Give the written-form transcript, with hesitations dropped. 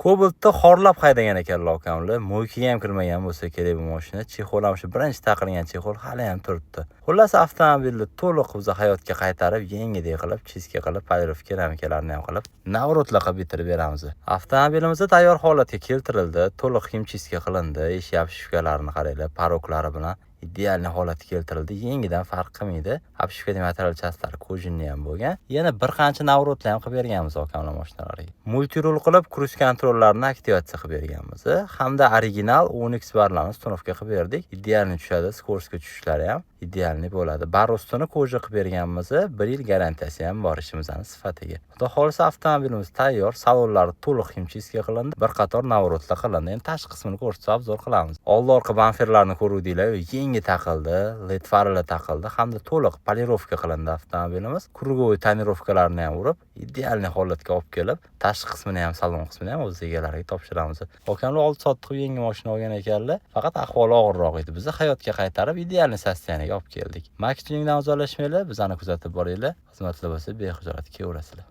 Cobalt'da xorlab haydagan ekanlar ukamlar. Mo'ykiga ham kirmagan bo'lsa kerak bu mashina. Chexol ham shu birinchi taqilgan chexol hali ham turibdi. Xullas avtomobilni to'liq o'zi hayotga qaytarib, yengidek qilib, chiska qilib, polirovka keramikalarni ham qilib, navrotla qilib bitirib beramiz. Avtomobilimiz tayyor holatga keltirildi, to'liq kiyim chiska qilindi, ish yapishkalarini qaranglar, paroklari bilan ideal holatga keltirildi. Yengidan farq qilmaydi. Apshifka material chastlari kojinli ham bo'lgan. Yana bir qancha navrotlar ham qilib berganmiz okamlar mashinalariga. Multirul qilib cruise kontrollarini aktivatsiya qilib berganmiz. Hamda original Onyx barlarni uстановка qilib berdik. Idealni tushadi, skoroskga tushishlari ham idealni bo'ladi. Bar ustini koja qilib berganmiz. 1 yil garantiyasi ham bor ishimizning sifatiga. Xudo xolisa avtomobilimiz tayyor, salonlari to'liq himchiska qilindi, bir qator navrotlar qilindi. Endi tashqi qismini ko'rsatib obzor qilamiz. Old-orqa bamperlarni ko'ruvdinglar, yangi taqildi, led farlar taqildi, hamda to'liq polirovka qilindi avtomobilimiz. Krugovoy tonirovkalarni ham urib, idealni holatga olib kelib, tashqi qismini ham, salon qismini ham o'z egalariga topshiramiz. Okamlar 6 soatlik yangi mashina olgan ekanlar, faqat ahvoli og'irroq edi. Bizni hayotga qaytarib, idealni sostoyaniyaga olib keldik. Marketingdan ozorlashmanglar, bizani kuzatib boringlar. Xizmatlar bo'lsa, bexijolat kelaverasizlar.